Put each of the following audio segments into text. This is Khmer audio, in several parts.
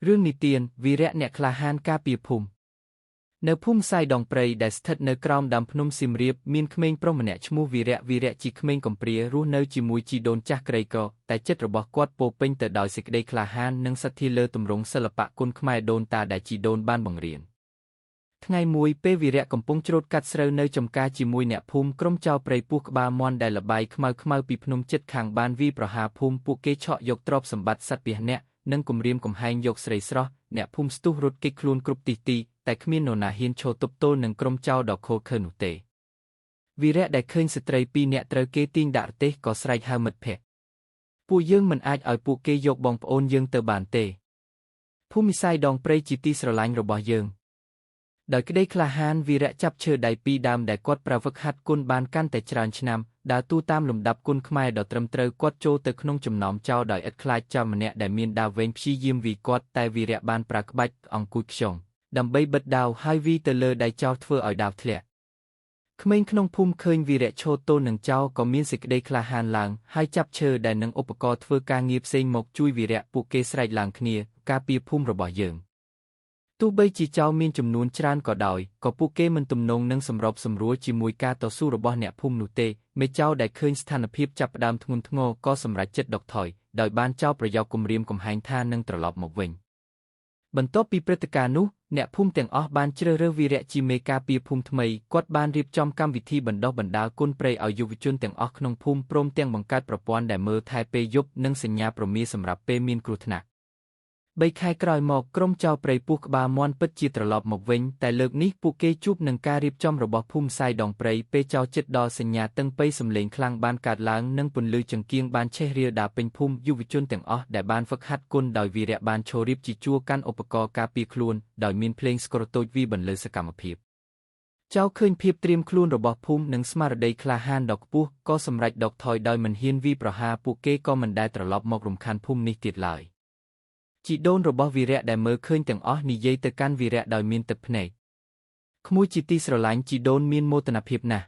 រឿងនិទានវីរៈអ្នកក្លាហានការពារភូមិនៅភូមិសាយដងព្រៃដែលស្ថិតនៅក្រោមដើមភ្នំសៀមរាបមានក្មេងប្រុសម្នាក់ឈ្មោះវីរៈជាក្មេងកំព្រារស់នៅជាមួយជីដូនចាស់ក្រីក្រតែចិត្តរបស់គាត់ពោរពេញទៅដោយសេចក្តីក្លាហាននិងសទ្ធាលើទម្រង់សិល្បៈគុនខ្មែរដូនតាដែលជីដូនបានបង្រៀនថ្ងៃមួយពេលវីរៈកំពុងច្រូតកាត់ស្រូវនៅចំការជាមួយអ្នកភូមិក្រុមចៅព្រៃពស់ក្បាលមាន់ដែលល្បាយខ្មៅពីភ្នំជិតខាងបានវាយប្រហារភូមិពួកគេឆក់យកទ្រព្យសម្បត្តិសត្វពាហនៈនិងគំរាមកំហែងយកស្រីស្រស់អ្នកភូមិស្ទុះរត់គេចខ្លួនគ្រប់ទីតែគ្មាននរណាហ៊ានឈរទប់ទល់នឹងក្រុមចៅដ៏ឃោរឃៅនោះទេវីរៈដែលឃើញស្ត្រីពីរនាក់ត្រូវគេទាញដាក់រទេះក៏ស្រែកហៅមិត្តភក្តិពួកយើងមិនអាចឲ្យពួកគេយកបងប្អូនយើងទៅបានទេភូមិសាយដងព្រៃជាទីស្រឡាញ់របស់យើងដោយក្តីក្លាហានវីរៈចាប់ឈើដៃពីរដើមដែលគាត់ប្រវឹកហាត់គុនបានកាន់តែច្រើនឆ្នាំដើរតួតាមលំដាប់គុនខ្មែរដ៏ត្រឹមត្រូវគាត់ចូលទៅក្នុងចំណោមចៅដោយឥតខ្លាចចៅម្នាក់ដែលមានដាវវែងព្យាយាមវាយគាត់តែវីរៈបានប្រើក្បាច់អង្គុយខ្យងដើម្បីបិទដាវហើយវាយទៅលើដៃចៅធ្វើឲ្យដាវធ្លាក់ក្មេងក្នុងភូមិឃើញវីរៈឈរទល់នឹងចៅក៏មានសេចក្តីក្លាហានឡើងហើយចាប់ឈើដែលនឹងឧបករណ៍ធ្វើការងារផ្សេងមកជួយវីរៈពួកគេស្រែកឡើងគ្នាការពារភូមិរបស់យើងទោះបីជាចៅមានចំនួនច្រើនក៏ដោយក៏ពួកគេមិនទំនងនឹងសម្របសម្រួលជាមួយការតស៊ូរបស់អ្នកភូមិនោះទេមេចៅដែលឃើញស្ថានភាពចាប់ផ្ដើមធ្ងន់ធ្ងរក៏សម្រេចចិត្តដកថយដោយបានចៅប្រយោគគំរាមកំហែងថានឹងត្រឡប់មកវិញបន្ទាប់ពីព្រឹត្តិការណ៍នោះអ្នកភូមិទាំងអស់បានជ្រើសរើសវីរៈជាមេការពារភូមិថ្មីគាត់បានរៀបចំកម្មវិធីបណ្ដុះបណ្ដាលគុនព្រៃឲ្យយុវជនទាំងអស់ក្នុងភូមិព្រមទាំងបង្កើតប្រព័ន្ធដែលមើលថែពេលយប់និងសញ្ញាព្រមានសម្រាប់ពេលមានគ្រោះថ្នាក់3 ខែក្រោយមកក្រុមចៅព្រៃពស់ក្បាលមាន់ពិតជាត្រឡប់មកវិញតែលើកនេះពួកគេជួបនឹងការរៀបចំរបស់ភូមិសាយដងព្រៃពេលចៅចិត្តដល់សញ្ញាតឹងប៉ីសំឡេងខ្លាំងបានកើតឡើងនិងពន្លឺចង្គៀងបានឆេះរាលដាលពេញភូមិយុវជនទាំងអស់ដែលបានហ្វឹកហាត់គុនដោយវីរៈបានឈររៀបជាជួរកាន់ឧបករណ៍ការពារខ្លួនដោយមានភ្លេងស្គរតូចវាបន្លឺសកម្មភាពចៅឃើញភាពត្រៀមខ្លួនរបស់ភូមិនិងស្មារតីក្លាហានដ៏ខ្ពស់ក៏សម្រេចដកថយដោយមិនហ៊ានវាយប្រហារពួកគេក៏មិនដែលត្រឡប់មករំខានភូមិនេះទៀតឡើយជីដូនរបស់វីរៈដែលមើលឃើញទាំងអស់និយាយទៅកាន់វីរៈដោយមានទឹកភ្នែកក្មួយជាទីស្រឡាញ់ជីដូនមានមោទនភាពណាស់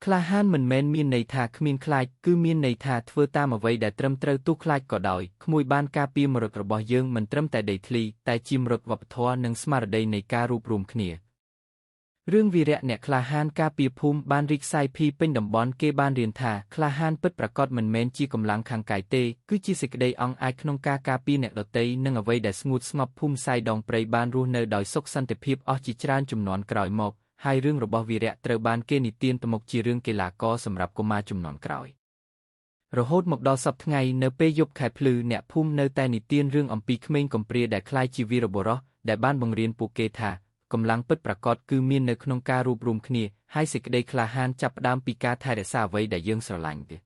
ក្លាហានមិនមែនមានន័យថាគ្មានខ្លាចគឺមានន័យថាធ្វើតាមអ្វីដែលត្រឹមត្រូវទោះខ្លាចក៏ដោយក្មួយបានការពារមរតករបស់យើងមិនត្រឹមតែដីធ្លីតែជាមរតកវប្បធម៌និងស្មារតីនៃការរួបរวมគ្នារឿងវីរៈអ្នកក្លាហានការពារភូមិបានរីកសាយភាយពេញតំបន់គេបានរៀនថាក្លាហានពិតប្រាកដមិនមែនជាកម្លាំងខាងកាយទេគឺជាសេចក្តីអង់អាចក្នុងការការពារអ្នកដទៃនិងអ្វីដែលស្ងួតស្ងប់ភូមិសាយដងព្រៃបានរស់នៅដោយសុខសន្តិភាពអស់ជាច្រើនជំនាន់ក្រោយមកហើយរឿងរបស់វីរៈត្រូវបានគេនិទានទៅមុខជារឿងកីឡាករសម្រាប់កុមារជំនាន់ក្រោយរហូតមកដល់សព្វថ្ងៃនៅពេលយប់ខែភ្លឺអ្នកភូមិនៅតែនិទានរឿងអំពីក្មេងកំព្រាដែលក្លាយជាវីរបុរសដែលបានបង្រៀនពួកគេថាកម្លាំងពិតប្រាកដគឺមាននៅក្នុងការរួបរวมគ្នាហើយសេចក្តីក្លាហានចាប់ផ្ដើមពីការថែរក្សាអ្វីដែលយើងស្រឡាញ់ទេ